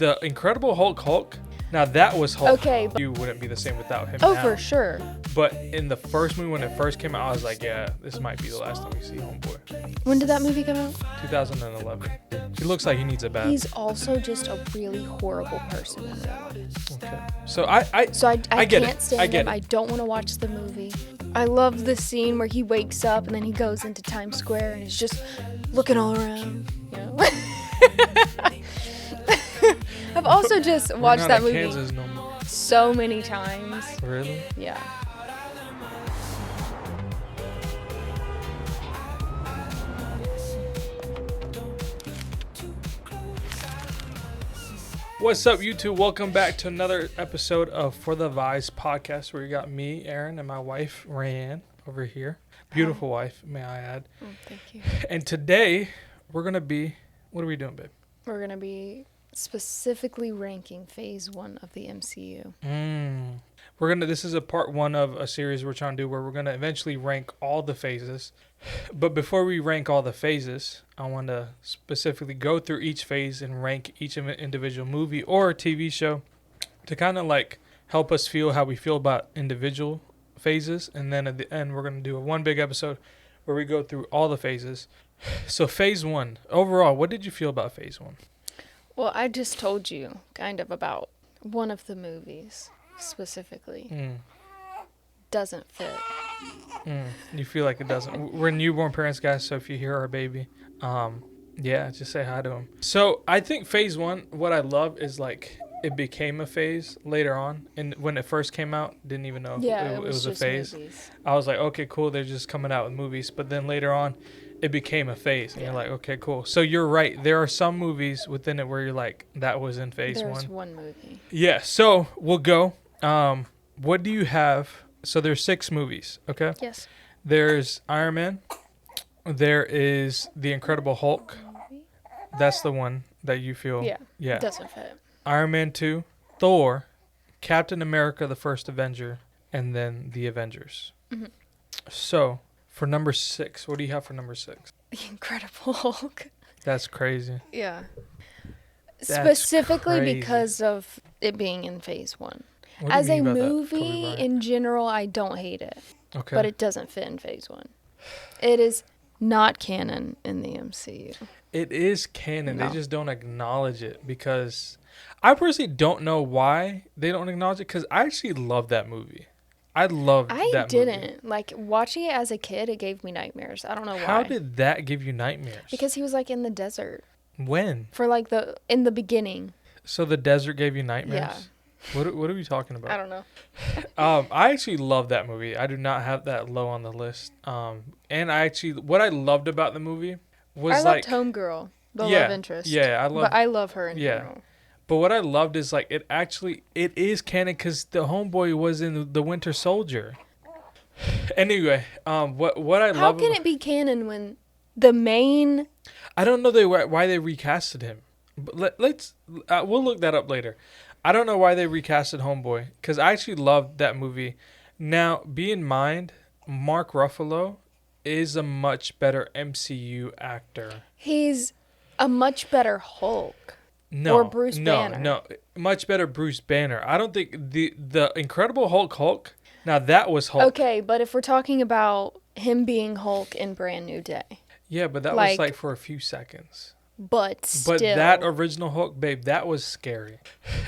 the Incredible Hulk. Now that was Hulk. Okay, but You wouldn't be the same without him. oh, now. for sure. But in the first movie, when it first came out, I was like, yeah, this might be the last time we see Homeboy. When did that movie come out? 2011. He looks like he needs a bath. He's also just a really horrible person in real life. Okay. So I get can't it. stand I get him. it. I don't want to watch the movie. I love the scene where he wakes up and then he goes into Times Square and he's just looking all around. You know? I've also just watched that movie Kansas no more. so many times. Really? Yeah. What's up, YouTube? Welcome back to another episode of For the Vibes podcast, where you got me, Aaron, and my wife, Rayann, over here. Beautiful wife, may I add. Oh, thank you. And today, we're going to be... What are we doing, babe? We're going to be specifically ranking phase 1 of the MCU. This is a part 1 of a series we're trying to do where we're going to eventually rank all the phases. But before we rank all the phases, I want to specifically go through each phase and rank each individual movie or TV show to kind of like help us feel how we feel about individual phases. And then at the end, we're going to do one big episode where we go through all the phases. So phase 1, overall, what did you feel about phase 1? Well, I just told you kind of about one of the movies specifically. Doesn't fit. You feel like it doesn't. We're newborn parents, guys, so if you hear our baby, just say hi to him. So I think phase 1, what I love is like it became a phase later on. And when it first came out, didn't even know if it was a phase. Movies. I was like, okay, cool, they're just coming out with movies. But then later on, it became a phase. And you're like, okay, cool. So you're right. There are some movies within it where you're like, that was in phase 1. There's one movie. Yeah, so we'll go. What do you have? So there's 6 movies, okay? Yes. There's Iron Man. There is The Incredible Hulk. That's the one that you feel. Yeah. It doesn't fit. Iron Man 2, Thor, Captain America, the First Avenger, and then The Avengers. Mm-hmm. So for number 6, what do you have for number 6? The Incredible Hulk. That's crazy. Yeah. That's Specifically crazy. because of it being in phase 1. What do you As a mean by that, movie, Kobe Bryant? in general, I don't hate it. Okay. But it doesn't fit in phase 1. It is not canon in the MCU. It is canon. No. They just don't acknowledge it because I personally don't know why they don't acknowledge it because I actually love that movie. I loved that movie. I didn't. Like, watching it as a kid, it gave me nightmares. I don't know why. How did that give you nightmares? Because he was, like, in the desert. When? For, like, in the beginning. So the desert gave you nightmares? Yeah. What are we talking about? I don't know. I actually love that movie. I do not have that low on the list. And what I loved about the movie was I like... loved Homegirl, the love interest. Yeah, But I love her in general. But what I loved is like it is canon because the homeboy was in the Winter Soldier. Anyway, what I love... How can it be canon when the main... I don't know why they recasted him. But we'll look that up later. I don't know why they recasted Homeboy because I actually loved that movie. Now, be in mind, Mark Ruffalo is a much better MCU actor. He's a much better Hulk. No, or Bruce Banner. No, much better Bruce Banner. I don't think the Incredible Hulk. Now that was Hulk. Okay, but if we're talking about him being Hulk in Brand New Day. Yeah, but that was like for a few seconds. But still. But that original Hulk, babe, that was scary.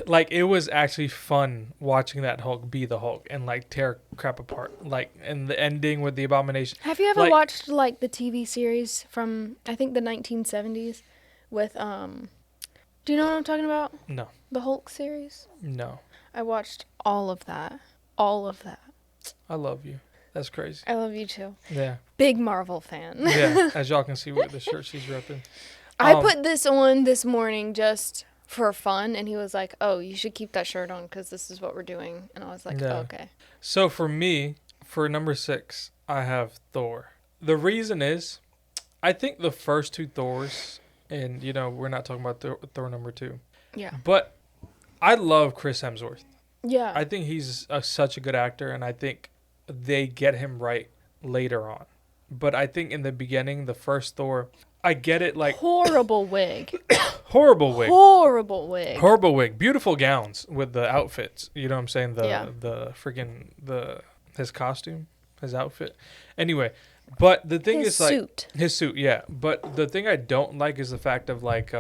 Like, it was actually fun watching that Hulk be the Hulk and, like, tear crap apart. Like, and the ending with the Abomination. Have you ever watched, like, the TV series from, I think, the 1970s with, do you know what I'm talking about? No. The Hulk series? No. I watched all of that. All of that. I love you. That's crazy. I love you, too. Yeah. Big Marvel fan. Yeah, as y'all can see with the shirt she's repping. I put this on this morning just for fun, and he was like, oh, you should keep that shirt on because this is what we're doing. And I was like, oh, okay. So for me, for number 6, I have Thor. The reason is, I think the first 2 Thors, and, we're not talking about Thor number 2. Yeah. But I love Chris Hemsworth. Yeah. I think he's such a good actor, and I think they get him right later on. But I think in the beginning, the first Thor, I get it. Like Horrible wig. horrible wig. Horrible wig. Horrible wig. Beautiful gowns with the outfits. You know what I'm saying? Yeah. His costume, his outfit. Anyway, but the thing His is like suit. his suit, yeah. But the thing I don't like is the fact of like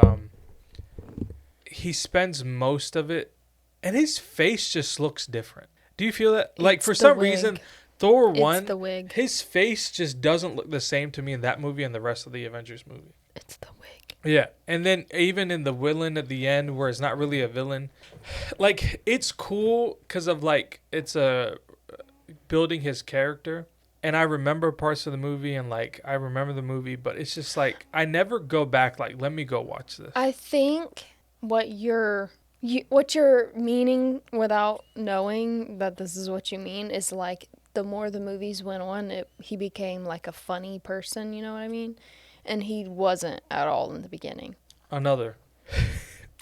he spends most of it and his face just looks different. Do you feel that? Like It's for the some wig. reason Thor It's 1, the wig. his face just doesn't look the same to me in that movie and the rest of the Avengers movie. It's the wig. Yeah, and then even in the villain at the end, where it's not really a villain, like it's cool because of like it's a building his character, and I remember parts of the movie and like I remember the movie, but it's just like I never go back. Like, let me go watch this. I think what you're meaning without knowing that this is what you mean is like the more the movies went on, he became like a funny person. You know what I mean? And he wasn't at all in the beginning. Another.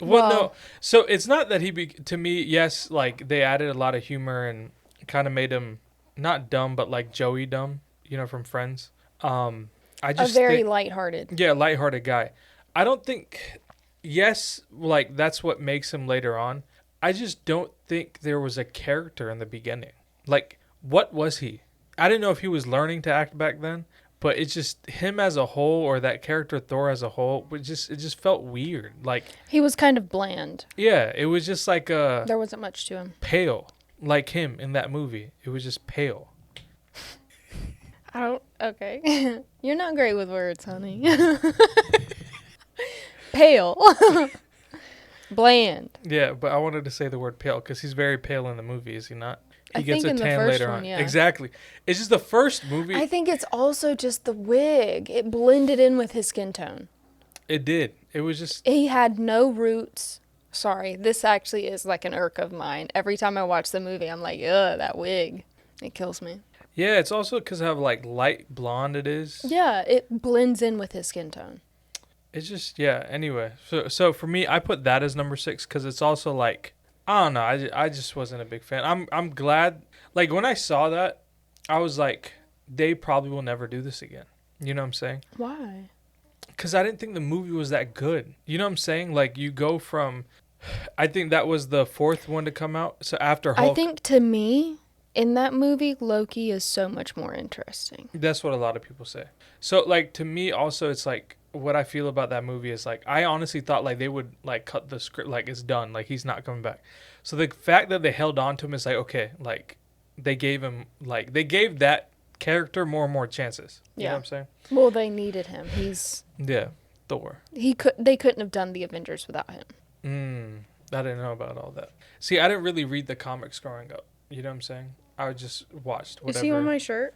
Well, no. So it's not that to me, yes, like they added a lot of humor and kind of made him not dumb, but like Joey dumb, you know, from Friends. I just a very lighthearted. Yeah, lighthearted guy. I don't think, yes, like that's what makes him later on. I just don't think there was a character in the beginning. Like, what was he? I didn't know if he was learning to act back then. But it's just him as a whole, or that character Thor as a whole. It just felt weird. Like He was kind of bland. yeah, it was just like There wasn't much to him. pale, like him in that movie. It was just pale. Okay. You're not great with words, honey. Pale. Bland. Yeah, but I wanted to say the word pale because he's very pale in the movie, is he not? He I gets think a in the tan first later one, on. yeah. Exactly. It's just the first movie. I think it's also just the wig. It blended in with his skin tone. It did. It was just. He had no roots. Sorry, this actually is like an irk of mine. Every time I watch the movie, I'm like, ugh, that wig. It kills me. Yeah, it's also because of how like light blonde it is. Yeah, it blends in with his skin tone. It's just yeah. Anyway, so for me, I put that as number 6 because it's also like I don't know. I just wasn't a big fan. I'm glad. Like when I saw that, I was like, they probably will never do this again. You know what I'm saying? Why? Because I didn't think the movie was that good. You know what I'm saying? Like you go from, I think that was the 4th one to come out. So after Hulk, I think to me, in that movie, Loki is so much more interesting. that's what a lot of people say. So like to me also, it's like what I feel about that movie is like I honestly thought like they would like cut the script, like it's done, like he's not coming back. So the fact that they held on to him is like okay, like they gave that character more and more chances. You know what I'm saying? Well, they needed him. Yeah, Thor. They couldn't have done the Avengers without him. I didn't know about all that. See, I didn't really read the comics growing up. You know what I'm saying? I just watched whatever. Is he on my shirt?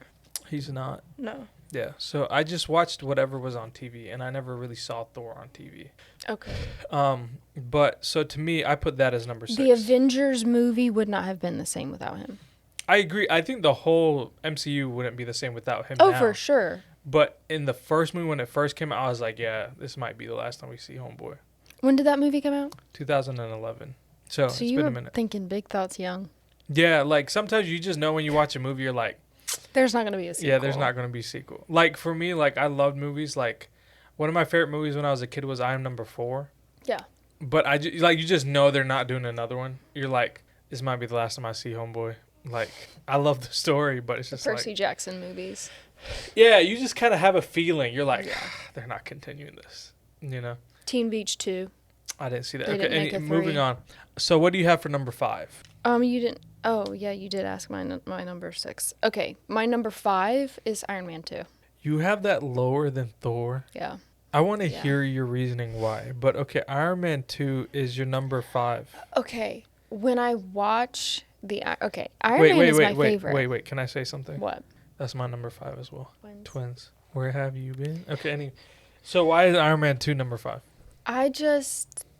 He's not. No. Yeah, so I just watched whatever was on TV, and I never really saw Thor on TV. Okay. But so to me, I put that as number 6. The Avengers movie would not have been the same without him. I agree. I think the whole MCU wouldn't be the same without him. Oh, now. for sure. But in the first movie, when it first came out, I was like, yeah, this might be the last time we see Homeboy. When did that movie come out? 2011. So it's you been a were minute. thinking big thoughts young. Yeah, like sometimes you just know when you watch a movie, you're like, there's not going to be a sequel. yeah, there's not going to be a sequel. Like for me, like I loved movies. Like one of my favorite movies when I was a kid was I Am Number 4. Yeah. But you just know they're not doing another one. You're like, this might be the last time I see Homeboy. Like I love the story, but it's just Percy like Jackson movies. yeah, you just kind of have a feeling. You're like, they're not continuing this. You know. Teen Beach 2. I didn't see that. They Okay, didn't make a 3. moving on. So what do you have for number 5? You didn't. Oh, yeah, you did ask my number 6. Okay, my number 5 is Iron Man 2. You have that lower than Thor. Yeah. I want to hear your reasoning why. But okay, Iron Man 2 is your number 5. Okay, when I watch Iron Man is my favorite. Wait, can I say something? What? That's my number 5 as well. Twins. Where have you been? Okay, so why is Iron Man 2 number 5?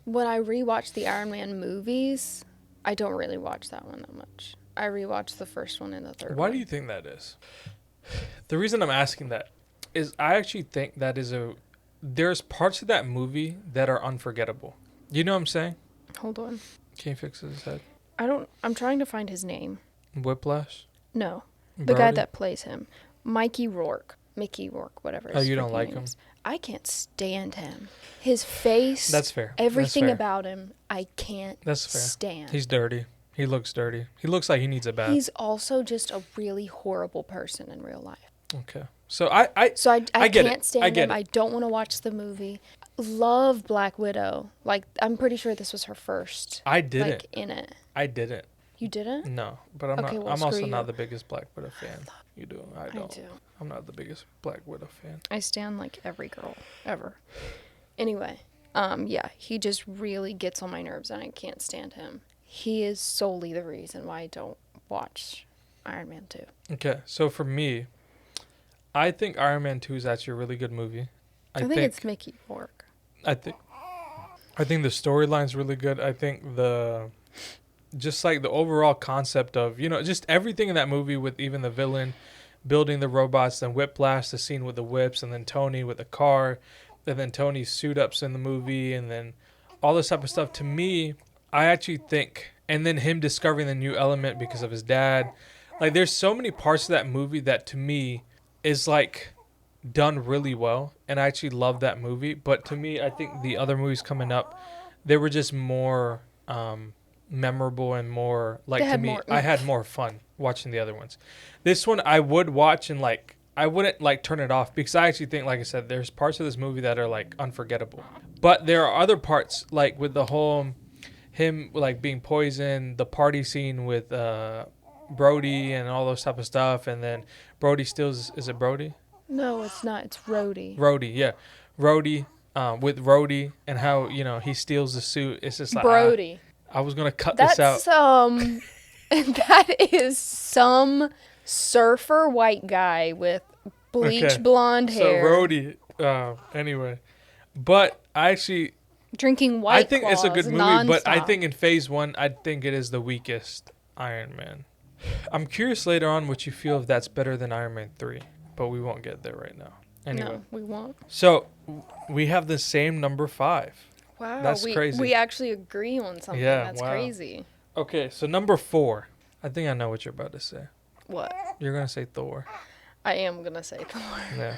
When I rewatch the Iron Man movies, I don't really watch that one that much. I rewatch the first one and the third one. Why do you think that is? The reason I'm asking that is I actually think that there's parts of that movie that are unforgettable. You know what I'm saying? Hold on. Can you fix his head? I'm trying to find his name. Whiplash? No. The guy that plays him. Mickey Rourke, whatever. Oh, you don't like him? I can't stand him. His face. That's fair. Everything That's fair. about him, I can't That's fair. stand. He's dirty. He looks dirty. He looks like he needs a bath. He's also just a really horrible person in real life. Okay. So I get can't it. stand I get him. it. I don't want to watch the movie. Love Black Widow. Like, I'm pretty sure this was her first. I didn't. Like, in it. I didn't. You didn't? No, but I'm Okay, not. well, I'm also screw not you. the biggest Black Widow fan. You do. I don't. do. I'm not the biggest Black Widow fan. I stand like every girl ever. Anyway, yeah, he just really gets on my nerves and I can't stand him. He is solely the reason why I don't watch Iron Man 2. Okay, so for me, I think Iron Man 2 is actually a really good movie. I think it's Mickey Rourke. I think the storyline's really good. I think just like the overall concept of, just everything in that movie, with even the villain building the robots, then Whiplash, the scene with the whips, and then Tony with the car, and then Tony's suit ups in the movie, and then all this type of stuff. To me, I actually think, and then him discovering the new element because of his dad. Like, there's so many parts of that movie that to me is like done really well, and I actually love that movie. But to me, I think the other movies coming up, they were just more memorable and more like, to me, I had more fun watching the other ones. This one I would watch and like I wouldn't like turn it off, because I actually think, like I said, there's parts of this movie that are like unforgettable. But there are other parts, like with the whole him like being poisoned, the party scene with Brody and all those type of stuff, and then Brody steals. Is it Brody? No, it's not. It's Rhodey. Rhodey, yeah, Rhodey. With Rhodey and how he steals the suit. It's just like Brody. I was gonna cut this out. That is some surfer white guy with bleach blonde hair. So Rhodey. Anyway, but I actually drinking White I think Claws it's a good movie, nonstop. but I think in Phase 1, I think it is the weakest Iron Man. I'm curious later on what you feel if that's better than Iron Man 3, but we won't get there right now. Anyway. No, we won't. So we have the same number 5. Wow, that's crazy. We actually agree on something. Yeah, That's wow. crazy. Okay, so number 4. I think I know what you're about to say. What? You're gonna say Thor. I am gonna say Thor. Yeah.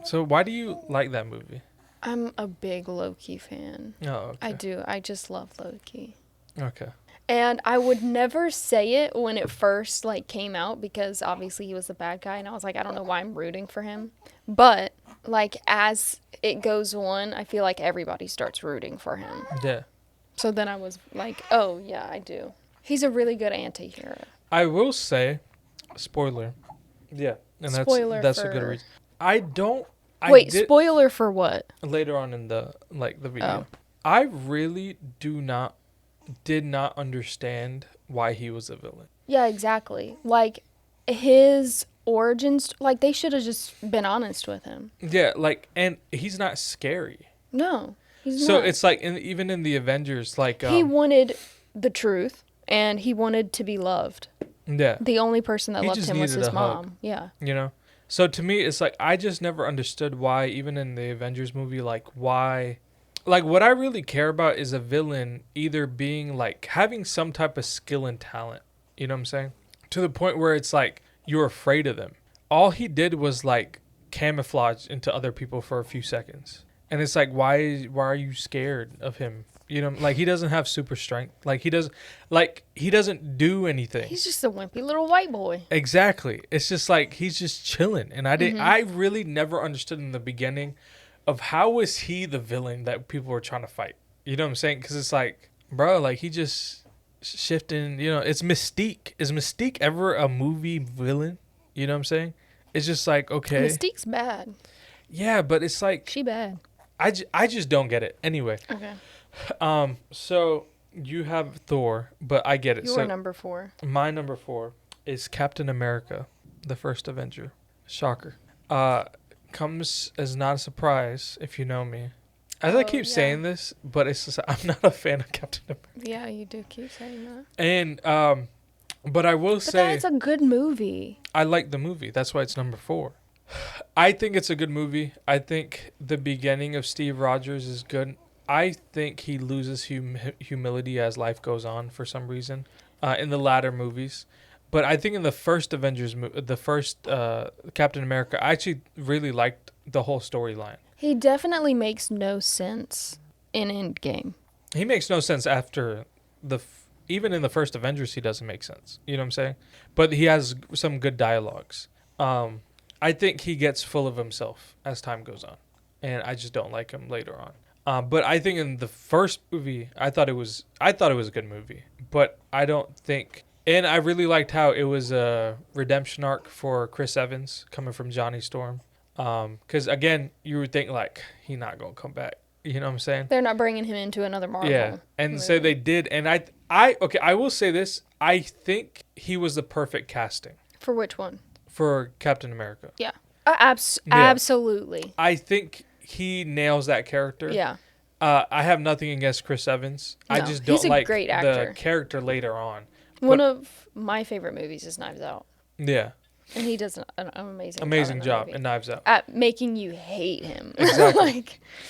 So why do you like that movie? I'm a big Loki fan. Oh, okay. I do. I just love Loki. Okay. And I would never say it when it first came out, because obviously he was the bad guy and I was like, I don't know why I'm rooting for him. But as it goes on, I feel like everybody starts rooting for him. Yeah. So then I was like, oh yeah, I do. He's a really good anti-hero. I will say, spoiler. Yeah. And Spoiler that's for... a good reason. I don't. Wait, spoiler for what? Later on in the video. Oh. I really did not understand why he was a villain. Yeah, exactly. His origins, they should have just been honest with him. Yeah, and he's not scary. No, he's so not. It's even in the Avengers, he wanted the truth and he wanted to be loved. Yeah. The only person that loved him was his mom. Hug, yeah. So to me, it's I just never understood why, even in the Avengers movie, why. What I really care about is a villain either being having some type of skill and talent. You know what I'm saying? To the point where it's you're afraid of them. All he did was camouflage into other people for a few seconds. And it's why are you scared of him? He doesn't have super strength. He doesn't do anything. He's just a wimpy little white boy. Exactly. It's just he's just chilling. And I really never understood in the beginning of how was he the villain that people were trying to fight. You know what I'm saying? Because it's bro, he just shifting, it's Mystique. Is Mystique ever a movie villain? You know what I'm saying? It's just okay. Mystique's bad. Yeah, but it's she bad. I just don't get it. Anyway. Okay. So you have Thor, but I get it. Your number 4. My number 4 is Captain America, the first Avenger. Shocker. Comes as not a surprise if you know me. I keep saying this, but it's just I'm not a fan of Captain America. Yeah, you do keep saying that. And but I will say that's a good movie. I like the movie. That's why it's number 4. I think it's a good movie. I think the beginning of Steve Rogers is good. I think he loses humility as life goes on for some reason in the latter movies. But I think in the first Avengers, the first Captain America, I actually really liked the whole storyline. He definitely makes no sense in Endgame. He makes no sense after even in the first Avengers. He doesn't make sense. You know what I'm saying? But he has some good dialogues. I think he gets full of himself as time goes on, and I just don't like him later on. But I think in the first movie, I thought it was a good movie. But I don't think, and I really liked how it was a redemption arc for Chris Evans coming from Johnny Storm. Because again, you would think like he not gonna come back. You know what I'm saying? They're not bringing him into another Marvel. Yeah, and movie. so they did, and I will say this: I think he was the perfect casting For which one? for Captain America. Yeah. Yeah. Absolutely. I think he nails that character. Yeah. I have nothing against Chris Evans. I No, just don't he's a like great the actor. character later on. One of my favorite movies is Knives Out. Yeah, And he does an amazing job movie. in Knives Out. At making you hate him. Exactly.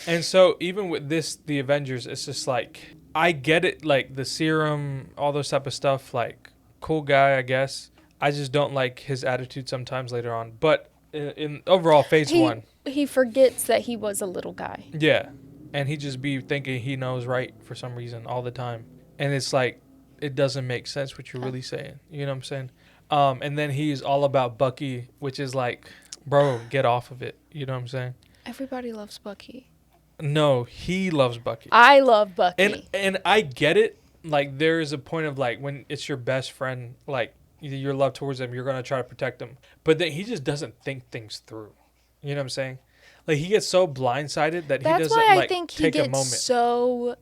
And so even with the Avengers, it's just like, I get it, like the serum, all those type of stuff, like cool guy, I guess. I just don't like his attitude sometimes later on. But in overall phase one. He forgets that he was a little guy. Yeah. And he just be thinking he knows right for some reason all the time. And it's like, it doesn't make sense what you're really saying. You know what I'm saying? And then he's all about Bucky, which is like, bro, get off of it. You know what I'm saying? Everybody loves Bucky. No, he loves Bucky. I love Bucky. And I get it. Like, there is a point of like, when it's your best friend, like, your love towards him, you're going to try to protect him. But then he just doesn't think things through. You know what I'm saying? Like, he gets so blindsided that he doesn't, why I like, think he take a gets moment. so,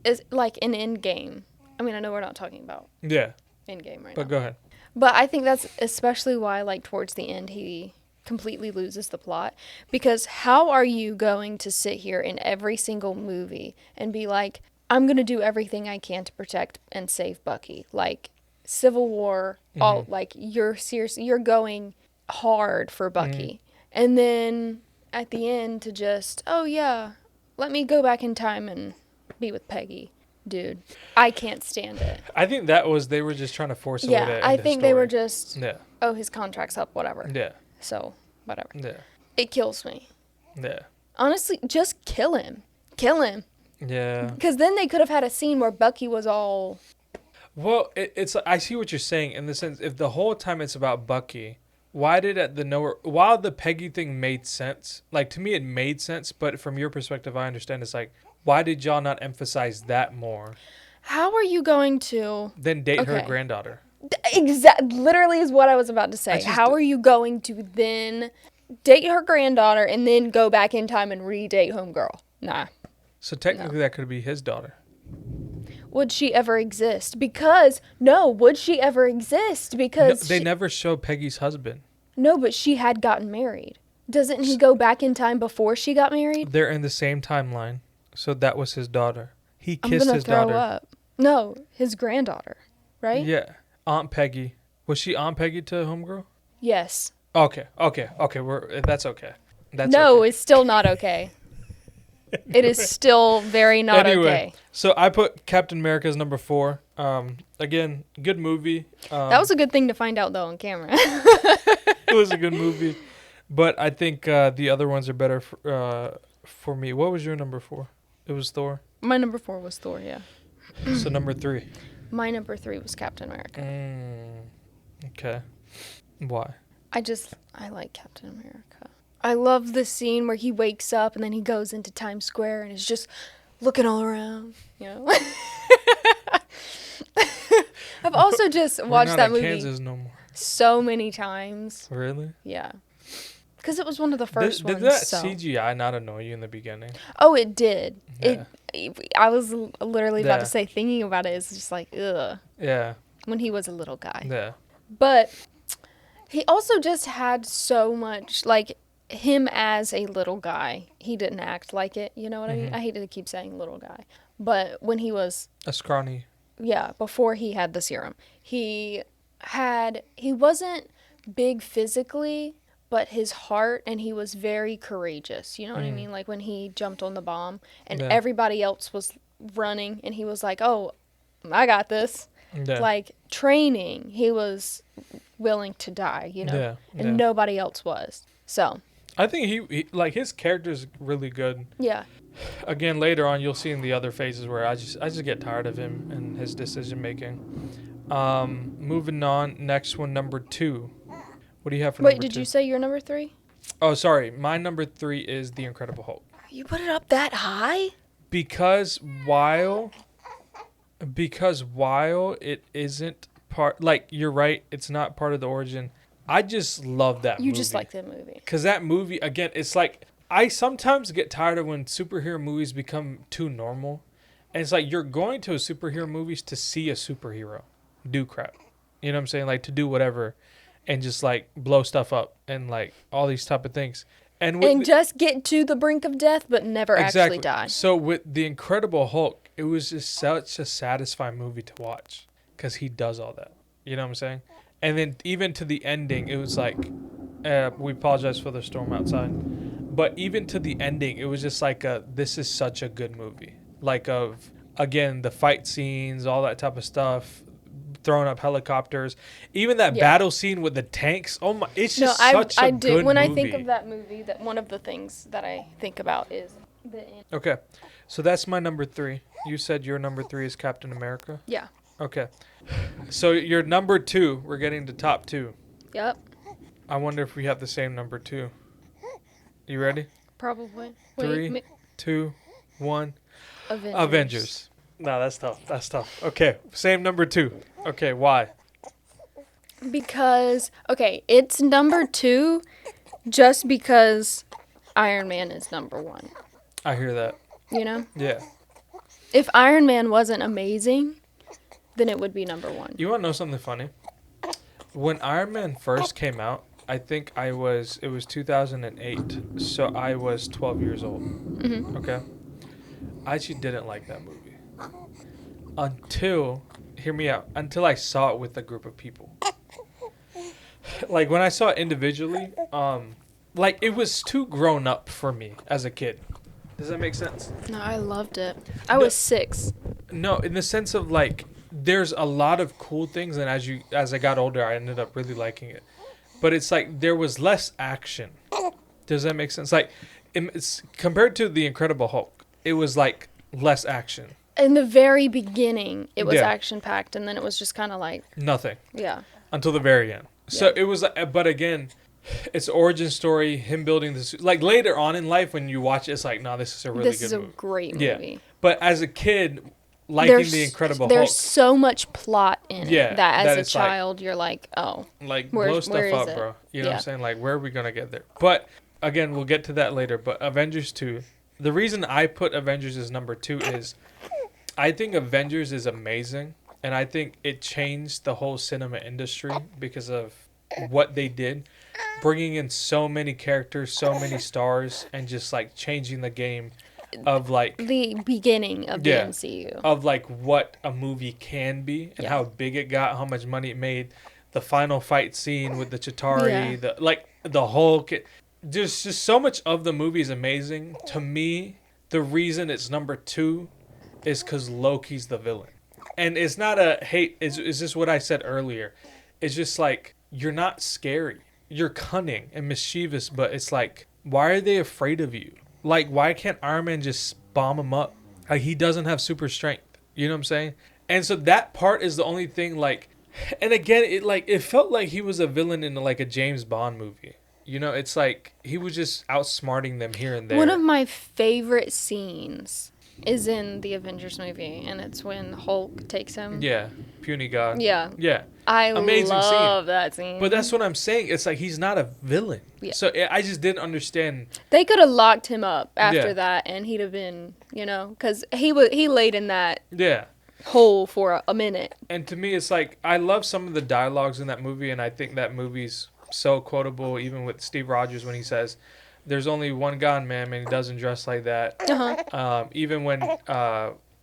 is like in Endgame. I mean, I know we're not talking about Yeah. Endgame right But now. go ahead. But I think that's especially why, like, towards the end, he completely loses the plot. Because how are you going to sit here in every single movie and be like, I'm going to do everything I can to protect and save Bucky? Like, Civil War, all like, you're going hard for Bucky. And then at the end to just, oh, yeah, let me go back in time and be with Peggy. Dude, I can't stand it. I think they were just trying to force a way to end I the think they were story. just, Yeah. oh, his contract's up, whatever. Yeah. So, whatever. Yeah. It kills me. Yeah. Honestly, just kill him. Kill him. Yeah. Because then they could have had a scene where Bucky was all... Well, it's I see what you're saying in the sense, if the whole time it's about Bucky, why did while the Peggy thing made sense, like to me it made sense, but from your perspective, I understand it's like, why did y'all not emphasize that more? How are you going to... Then date her Okay. granddaughter. Literally is what I was about to say. How are you going to then date her granddaughter and then go back in time and re-date homegirl? Nah. So technically that could be his daughter. Would she ever exist? Would she ever exist? Because They never show Peggy's husband. No, but she had gotten married. Doesn't he go back in time before she got married? They're in the same timeline. So that was his daughter. He I'm kissed gonna his throw daughter. up. No, his granddaughter, right? Yeah. Aunt Peggy. Was she Aunt Peggy to Homegirl? Yes. Okay. That's okay. No, okay. it's still not okay. It is still very not Anyway, okay. so I put Captain America as number 4. Again, good movie. That was a good thing to find out, though, on camera. It was a good movie. But I think the other ones are better for me. What was your number 4? It was Thor. My number 4 was Thor, yeah. So number 3. My number 3 was Captain America. Okay. Why? I like Captain America. I love the scene where he wakes up and then he goes into Times Square and is just looking all around, you know? I've also just watched that movie Kansas no more. so many times. Really? Yeah. Because it was one of the first Did ones. that so. CGI not annoy you in the beginning? Oh, it did. Yeah. I was literally about Yeah. to say, thinking about it, it's just like, ugh. Yeah. When he was a little guy. Yeah. But he also just had so much, like, him as a little guy. He didn't act like it, you know what I mean? I hate to keep saying little guy. But when he was... A scrawny. Yeah, before he had the serum. He wasn't big physically, but his heart, and he was very courageous. You know what I mean? Like when he jumped on the bomb and everybody else was running and he was like, oh, I got this. Yeah. Like training, he was willing to die, you know? Yeah. And nobody else was. So. I think he like his character's really good. Yeah. Again, later on, you'll see in the other phases where I just get tired of him and his decision making. Moving on, next one, number 2. What do you have for Wait, number 2? did you say your number 3? Oh, sorry. My number 3 is The Incredible Hulk. You put it up that high? Because while it isn't part, like, you're right, it's not part of the origin. I just love that movie. You just like that movie. Because that movie, again, it's like, I sometimes get tired of when superhero movies become too normal. And it's like, you're going to a superhero movies to see a superhero do crap. You know what I'm saying? Like, to do whatever and just, like, blow stuff up and, like, all these type of things. And just get to the brink of death, but never actually die. So with The Incredible Hulk, it was just such a satisfying movie to watch because he does all that. You know what I'm saying? And then even to the ending, it was like, we apologize for the storm outside, but even to the ending, it was just like, this is such a good movie. Like again, the fight scenes, all that type of stuff, throwing up helicopters, even that battle scene with the tanks. Oh my, it's just such a good movie. When I think of that movie, that one of the things that I think about is the end. Okay, so that's my number 3. You said your number 3 is Captain America? Yeah. Okay. So your number 2, we're getting to top 2. Yep. I wonder if we have the same number 2. You ready? Probably. 3, 2, 1. Avengers. No, that's tough. That's tough. Okay, same number 2. Okay, why? Because, okay, it's number 2 just because Iron Man is number 1. I hear that. You know? Yeah. If Iron Man wasn't amazing, then it would be number 1. You want to know something funny? When Iron Man first came out, I think it was 2008, so I was 12 years old. Mm-hmm. Okay? I actually didn't like that movie. Hear me out, until I saw it with a group of people. Like, when I saw it individually, like, it was too grown up for me as a kid. Does that make sense? No, I loved it. I was 6. No, in the sense of, like, there's a lot of cool things, and as I got older, I ended up really liking it. But it's like there was less action. Does that make sense? Like, it's compared to The Incredible Hulk, it was like less action. In the very beginning, it was action-packed, and then it was just kind of like... Nothing. Yeah. Until the very end. Yeah. So it was, but again, it's origin story, him building this. Like, later on in life, when you watch it, it's like, no, this is a really good movie. This is a great movie. Yeah. But as a kid... Liking The Incredible Hulk. There's so much plot in it that as a child, like, you're like, oh. Like, blow stuff up, bro. You know what I'm saying? Like, where are we going to get there? But, again, we'll get to that later. But Avengers 2. The reason I put Avengers as number 2 is I think Avengers is amazing. And I think it changed the whole cinema industry because of what they did. Bringing in so many characters, so many stars, and just, like, changing the game. Of like the beginning of the MCU, of like what a movie can be and how big it got, how much money it made, the final fight scene with the Chitauri, the Hulk. There's just so much of the movie is amazing. To me, the reason it's number 2 is because Loki's the villain, and it's not a hate. Is just what I said earlier. It's just like you're not scary, you're cunning and mischievous, but it's like, why are they afraid of you? Like, why can't Iron Man just bomb him up? Like, he doesn't have super strength. You know what I'm saying? And so that part is the only thing, like... And again, it felt like he was a villain in, like, a James Bond movie. You know, it's like he was just outsmarting them here and there. One of my favorite scenes is in the Avengers movie, and it's when Hulk takes him. Yeah, puny god. Yeah. Yeah. Amazing love that scene. But that's what I'm saying. It's like he's not a villain. Yeah. So I just didn't understand. They could have locked him up after that, and he'd have been, because he laid in that hole for a minute. And to me, it's like, I love some of the dialogues in that movie, and I think that movie's so quotable, even with Steve Rogers when he says, "There's only one God, man, and he doesn't dress like that." Uh-huh. Even when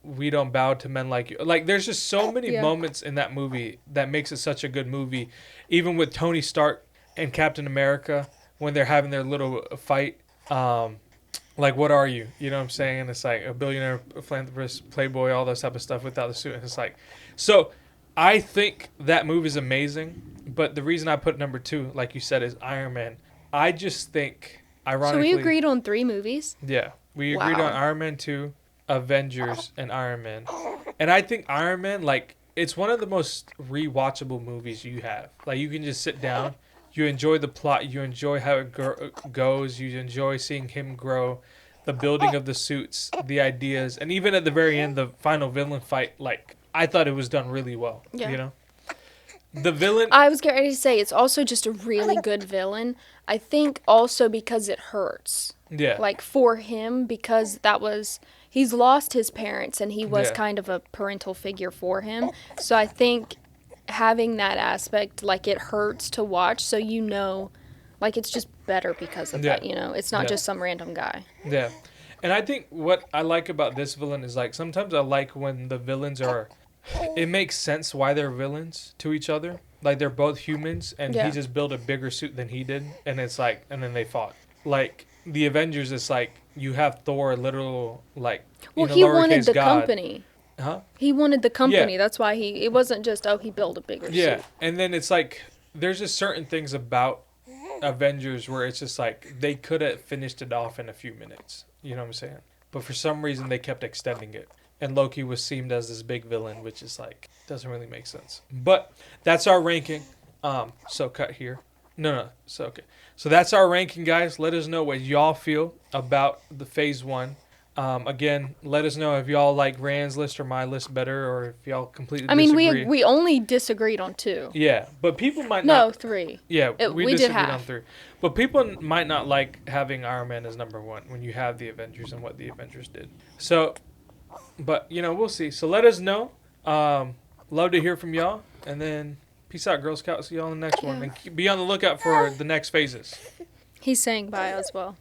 we don't bow to men like you. Like, there's just so many moments in that movie that makes it such a good movie. Even with Tony Stark and Captain America, when they're having their little fight, like, what are you? You know what I'm saying? And it's like a billionaire, philanthropist, playboy, all that type of stuff without the suit. And it's like, so I think that movie's amazing. But the reason I put number 2, like you said, is Iron Man. I just think Ironically, So we agreed on 3 movies? Yeah, we agreed Wow. on Iron Man 2, Avengers, and Iron Man. And I think Iron Man, like, it's one of the most rewatchable movies you have. Like, you can just sit down, you enjoy the plot, you enjoy how it goes, you enjoy seeing him grow, the building of the suits, the ideas, and even at the very end, the final villain fight, like, I thought it was done really well. Yeah. You know? The villain. I was getting ready to say, it's also just a really good villain. I think also because it hurts. Yeah. Like, for him, because he's lost his parents, and he was Yeah. kind of a parental figure for him. So I think having that aspect, like, it hurts to watch, so like, it's just better because of Yeah. that, It's not Yeah. just some random guy. Yeah. And I think what I like about this villain is, like, sometimes I like when the villains are, it makes sense why they're villains to each other. Like, they're both humans, and Yeah. he just built a bigger suit than he did, and it's like, and then they fought. Like, the Avengers, it's like, you have Thor, a literal, like, Well, you know, he wanted lowercase the god. company. Huh? He wanted the company. That's why it wasn't just, he built a bigger Yeah. suit. And then it's like, there's just certain things about Avengers where it's just like, they could have finished it off in a few minutes. You know what I'm saying? But for some reason, they kept extending it. And Loki was seen as this big villain, which is like, doesn't really make sense. But that's our ranking. So cut here. No. So, okay. So that's our ranking, guys. Let us know what y'all feel about the phase 1. Again, let us know if y'all like Rand's list or my list better, or if y'all completely I mean, disagree. we only disagreed on 2. Yeah, but people might No, not. 3. Yeah, we did disagreed on half. 3. But people might not like having Iron Man as number 1 when you have the Avengers and what the Avengers did. So, but, we'll see. So let us know. Love to hear from y'all. And then peace out, Girl Scouts. See y'all in the next one. And be on the lookout for the next phases. He's saying bye as well.